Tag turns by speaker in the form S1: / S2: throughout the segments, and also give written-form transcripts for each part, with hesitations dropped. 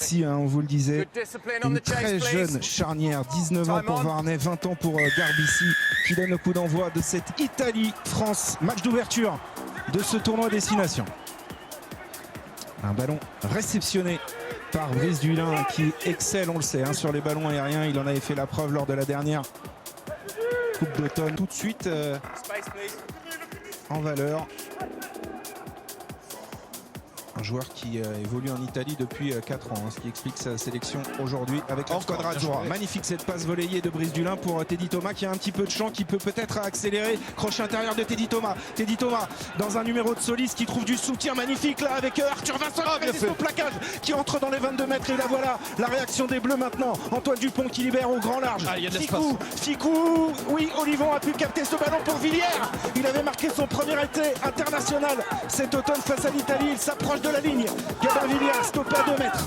S1: aussi, hein, on vous le disait. Une très jeune charnière, 19 ans pour Varney, 20 ans pour Garbisi, qui donne le coup d'envoi de cette Italie-France, match d'ouverture de ce tournoi destination. Un ballon réceptionné par Brice Dulin qui excelle, on le sait, hein, sur les ballons aériens. Il en avait fait la preuve lors de la dernière Coupe d'automne. Tout de suite en valeur. Un joueur qui évolue en Italie depuis 4 ans, hein, ce qui explique sa sélection aujourd'hui avec la Squadra Azzurra. Magnifique cette passe volée de Brice Dulin pour Teddy Thomas qui a un petit peu de champ, qui peut peut-être accélérer. Crochet intérieur de Teddy Thomas. Teddy Thomas dans un numéro de Solis qui trouve du soutien magnifique là avec Arthur Vincent au plaquage qui entre dans les 22 mètres. Et là voilà la réaction des Bleus maintenant. Antoine Dupont qui libère au grand large. Ficou, oui, Olivon a pu capter ce ballon pour Villiers. Il avait marqué son premier essai international cet automne face à l'Italie. Il s'approche de la ligne. Gabin Villiers stoppé à 2 mètres.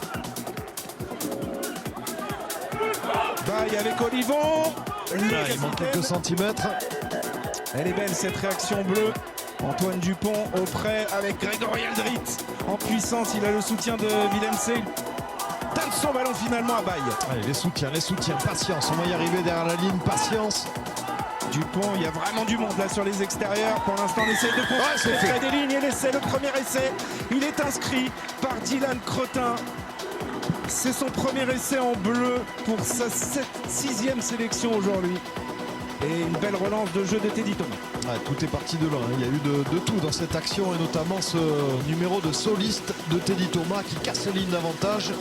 S1: Baille avec Olivon.
S2: Il manque quelques centimètres.
S1: Elle est belle cette réaction bleue. Antoine Dupont au près avec Grégory Aldrit. En puissance, il a le soutien de Willem Sey. Donne son ballon finalement à Baille.
S2: Allez, les soutiens, patience. On va y arriver derrière la ligne, patience.
S1: Dupont, il y a vraiment du monde là sur les extérieurs. Pour l'instant, on essaie de construire des lignes. Et l'essai, le premier essai, il est inscrit par Dylan Cretin. C'est son premier essai en bleu pour sa 6e sélection aujourd'hui. Et une belle relance de jeu de Teddy Thomas.
S2: Ouais, tout est parti de là. Il y a eu de tout dans cette action et notamment ce numéro de soliste de Teddy Thomas qui casse les lignes d'avantage.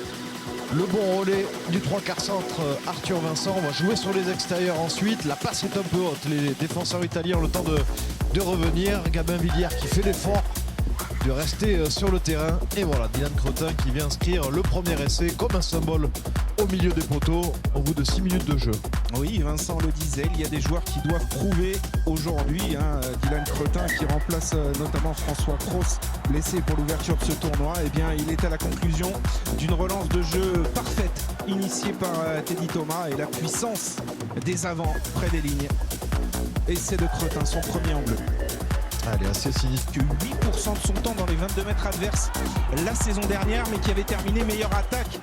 S2: Le bon relais du 3/4 centre Arthur Vincent. On va jouer sur les extérieurs ensuite. La passe est un peu haute. Les défenseurs italiens ont le temps de revenir. Gabin Villiers qui fait l'effort de rester sur le terrain. Et voilà, Dylan Cretin qui vient inscrire le premier essai comme un symbole au milieu des poteaux au bout de 6 minutes de jeu.
S1: Oui, Vincent le disait, il y a des joueurs qui doivent prouver aujourd'hui. Hein, Dylan Cretin qui remplace notamment François Cros, blessé pour l'ouverture de ce tournoi. Eh bien, il est à la conclusion d'une relance de jeu parfaite, initiée par Teddy Thomas, et la puissance des avants près des lignes. Essai de Cretin, son premier en bleu.
S2: Elle est assez sinistre.
S1: 8% de son temps dans les 22 mètres adverses la saison dernière, mais qui avait terminé meilleure attaque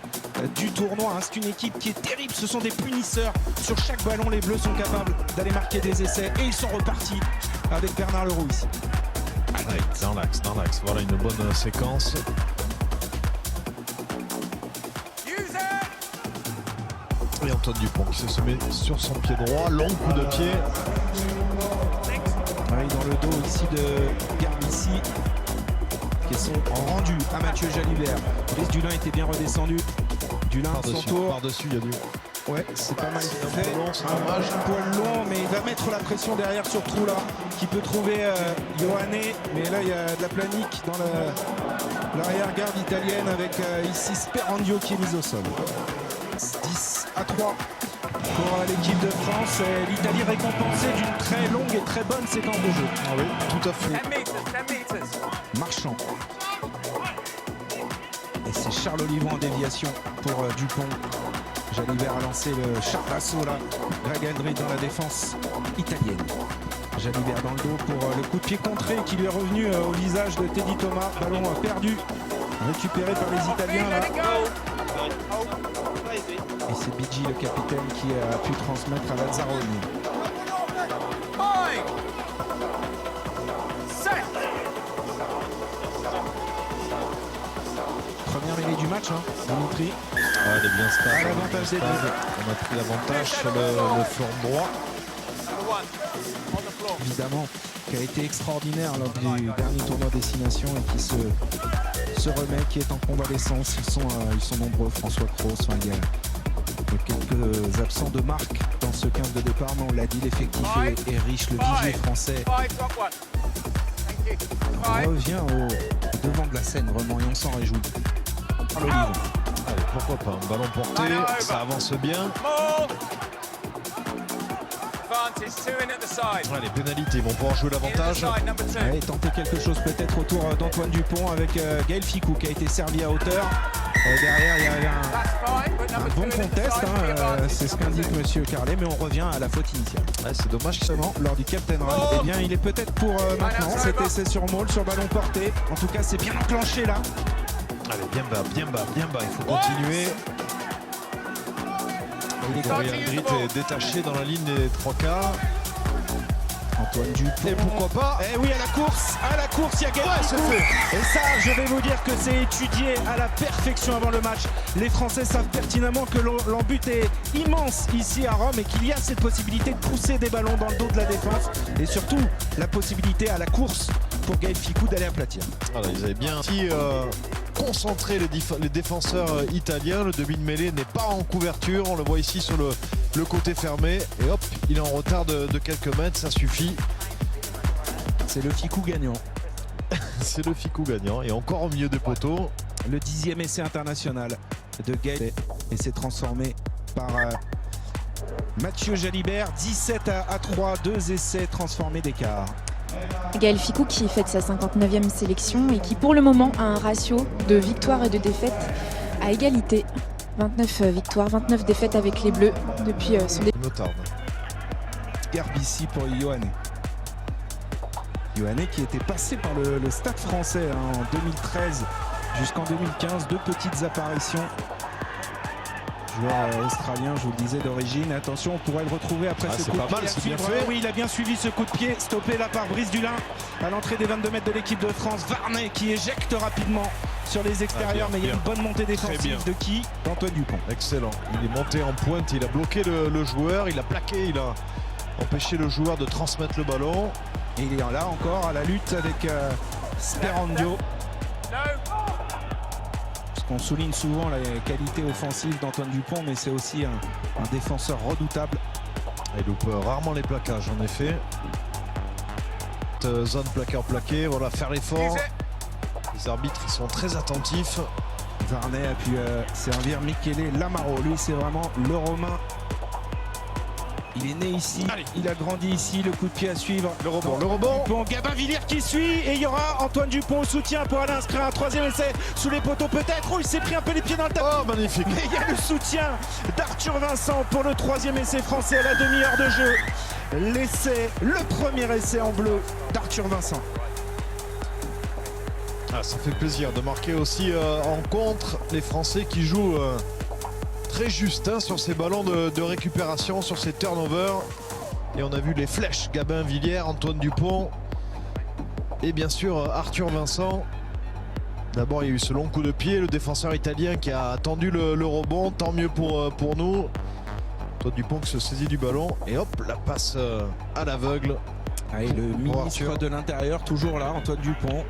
S1: du tournoi. Hein. C'est une équipe qui est terrible, ce sont des punisseurs. Sur chaque ballon, les Bleus sont capables d'aller marquer des essais et ils sont repartis avec Bernard Leroux ici.
S2: Ouais, dans l'axe. Voilà une bonne séquence. Et Antoine Dupont qui se met sur son pied droit, long coup de pied.
S1: Dans le dos ici de Garbisi qui sont en rendu à Mathieu Jalibert. Brice Dulin était bien redescendu. Dulin son tour.
S2: Par-dessus, il y a du...
S1: Ouais, c'est pas mal fait.
S2: C'est dommage.
S1: Un poil long, mais il va mettre la pression derrière sur Troula qui peut trouver Ioane. Mais là, il y a de la planique dans l'arrière-garde italienne avec ici Sperandio qui est mis au sol. 10-3. Pour l'équipe de France, l'Italie récompensée d'une très longue et très bonne séquence de jeu.
S2: Ah oui, tout à fait.
S3: 10 meters.
S1: Marchand. Et c'est Charles Olivon en déviation pour Dupont. Jalibert a lancé le char d'assaut là. Greg Aldrit dans la défense italienne. Jalibert dans le dos pour le coup de pied contré qui lui est revenu au visage de Teddy Thomas. Ballon perdu, récupéré par les Italiens là. Et c'est Bigi, le capitaine, qui a pu transmettre à Lazzaroni. Première mêlée du match, hein, Dimitri.
S2: Elle est bien stable.
S1: À l'avantage des Bleus.
S2: On a pris l'avantage sur le flanc droit.
S1: Évidemment, qui a été extraordinaire lors du dernier tournoi destination et qui se remet, qui est en convalescence. Ils sont nombreux, François Cros, il y a quelques absents de marque dans ce 15 de départ, mais on l'a dit, l'effectif est riche, le vivier français revient au devant de la scène vraiment et on s'en réjouit.
S2: Allez, pourquoi pas, un ballon porté, ça avance bien. Les pénalités vont pouvoir jouer l'avantage.
S1: Et tenter quelque chose peut-être autour d'Antoine Dupont avec Gaël Ficou qui a été servi à hauteur. Derrière, il y a un bon contest, hein, c'est ce qu'indique Monsieur Carlet, mais on revient à la faute initiale.
S2: C'est dommage
S1: seulement lors du Captain Run. Eh bien, il est peut-être pour maintenant cet essai sur Maul, sur ballon porté. En tout cas, c'est bien enclenché là.
S2: Allez, bien bas, bien bas, bien bas. Il faut continuer. Andrit est détaché dans la ligne des 3 quarts.
S1: Antoine Dupont.
S2: Et pourquoi pas?
S1: Eh oui, à la course, il y a Gaël Ficou. Et ça, je vais vous dire que c'est étudié à la perfection avant le match. Les Français savent pertinemment que l'embut est immense ici à Rome et qu'il y a cette possibilité de pousser des ballons dans le dos de la défense. Et surtout, la possibilité à la course pour Gaël Ficou d'aller aplatir.
S2: Voilà, ils avaient bien concentré les défenseurs italiens. Le demi-mêlée n'est pas en couverture. On le voit ici sur le côté fermé. Et hop, il est en retard de quelques mètres, ça suffit.
S1: C'est le Ficou gagnant.
S2: C'est le Ficou gagnant. Et encore au milieu des poteaux.
S1: Le 10e essai international de Gaël. Et c'est transformé par Mathieu Jalibert. 17-3, 2 essais transformés d'écart.
S3: Gaël Ficou qui fête sa 59e sélection et qui pour le moment a un ratio de victoires et de défaites à égalité. 29 victoires, 29 défaites avec les Bleus depuis son début.
S1: Garbici pour Ioane. Ioane qui était passé par le Stade français en 2013 jusqu'en 2015. 2 petites apparitions. Joueur australien, je vous le disais, d'origine. Attention, on pourrait le retrouver après ce coup de pied.
S2: C'est bien fait.
S1: Oui, il a bien suivi ce coup de pied, stoppé là par Brice Dulin à l'entrée des 22 mètres de l'équipe de France. Varnet qui éjecte rapidement sur les extérieurs, mais il y a une bonne montée défensive de qui? D'Antoine Dupont.
S2: Excellent. Il est monté en pointe, il a bloqué le joueur, il a plaqué, il a empêché le joueur de transmettre le ballon.
S1: Et il est là encore à la lutte avec Sperandio. On souligne souvent la qualité offensive d'Antoine Dupont, mais c'est aussi un défenseur redoutable.
S2: Il loupe rarement les plaquages, en effet. Zone plaqué, voilà, faire l'effort. Les arbitres ils sont très attentifs.
S1: Varnet a pu servir Michele Lamaro. Lui, c'est vraiment le Romain. Il est né ici, il a grandi ici, le coup de pied à suivre.
S2: Le rebond.
S1: Dupont, Gabin Villiers qui suit et il y aura Antoine Dupont au soutien pour aller inscrire un 3e essai sous les poteaux peut-être. Oh, il s'est pris un peu les pieds dans le tapis.
S2: Oh, magnifique.
S1: Mais il y a le soutien d'Arthur Vincent pour le 3e essai français à la demi-heure de jeu. Le premier essai en bleu d'Arthur Vincent.
S2: Ah, ça fait plaisir de marquer aussi en contre les Français qui jouent très juste sur ces ballons de récupération, sur ces turnovers. Et on a vu les flèches, Gabin Villiers, Antoine Dupont et bien sûr Arthur Vincent. D'abord il y a eu ce long coup de pied, le défenseur italien qui a attendu le rebond, tant mieux pour nous. Antoine Dupont qui se saisit du ballon et hop, la passe à l'aveugle.
S1: Et le ministre de l'Intérieur toujours là, Antoine Dupont.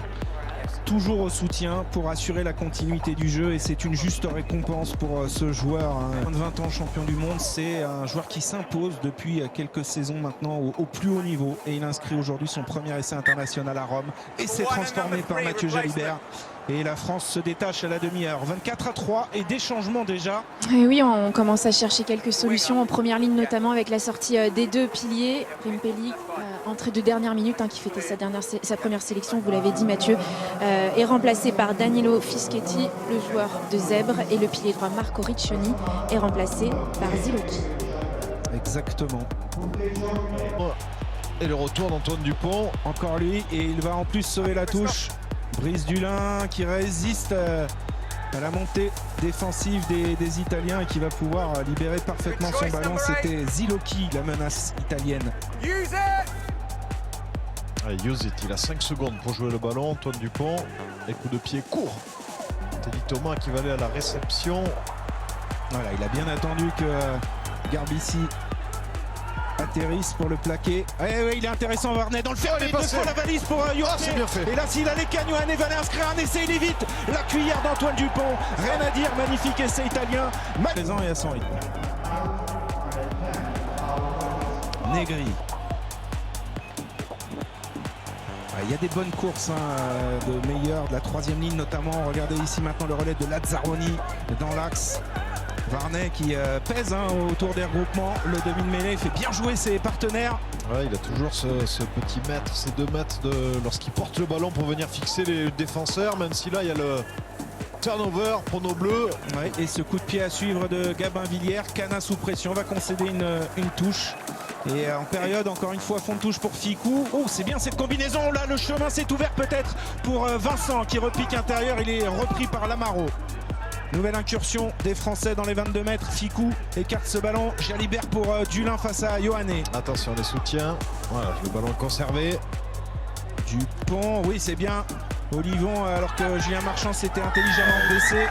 S1: Toujours au soutien pour assurer la continuité du jeu et c'est une juste récompense pour ce joueur. Moins de 20 ans, champion du monde, c'est un joueur qui s'impose depuis quelques saisons maintenant au plus haut niveau et il inscrit aujourd'hui son premier essai international à Rome et c'est transformé par Mathieu Jalibert. Et la France se détache à la demi-heure. 24-3 et des changements déjà.
S3: Et oui, on commence à chercher quelques solutions en première ligne, notamment avec la sortie des 2 piliers. Rimpelli, entrée de dernière minute, qui fêtait sa première sélection, vous l'avez dit Mathieu, est remplacé par Danilo Fischetti, le joueur de Zèbre, et le pilier droit Marco Riccioni est remplacé par Ziloki.
S1: Exactement.
S2: Et le retour d'Antoine Dupont.
S1: Encore lui, et il va en plus sauver la touche. Brice Dulin qui résiste à la montée défensive des Italiens et qui va pouvoir libérer parfaitement son ballon. C'était Ziloki, la menace italienne.
S2: Allez, use it, il a 5 secondes pour jouer le ballon. Antoine Dupont, et coup de pied court. Teddy Thomas qui va aller à la réception.
S1: Voilà, il a bien attendu que Garbici atterrisse pour le plaquer. Il est intéressant Varnet dans le fermé, de la valise pour Ioane.
S2: C'est bien fait.
S1: Et là s'il a les cannes, Ioane va aller inscrire un essai, il est vite. La cuillère d'Antoine Dupont, rien à dire, magnifique essai italien. Présent et à son rythme. Negri. Il y a des bonnes courses de meilleurs de la 3e ligne notamment. Regardez ici maintenant le relais de Lazzaroni dans l'axe. Varnet qui pèse autour des regroupements. Le demi-mêlée fait bien jouer ses partenaires.
S2: Ouais, il a toujours ce petit mètre, ces 2 mètres lorsqu'il porte le ballon pour venir fixer les défenseurs, même si là il y a le turnover pour nos bleus.
S1: Ouais, et ce coup de pied à suivre de Gabin Villiers. Cana sous pression va concéder une touche. Et en période, encore une fois, fond de touche pour Ficou. Oh, c'est bien cette combinaison. Là, le chemin s'est ouvert peut-être pour Vincent qui repique intérieur. Il est repris par Lamaro. Nouvelle incursion des Français dans les 22 mètres. Ficou écarte ce ballon. Jalibert pour Dulin face à Yohanné.
S2: Attention, les soutiens. Voilà, le ballon conservé.
S1: Dupont, oui, c'est bien. Olivon, alors que Julien Marchand s'était intelligemment baissé.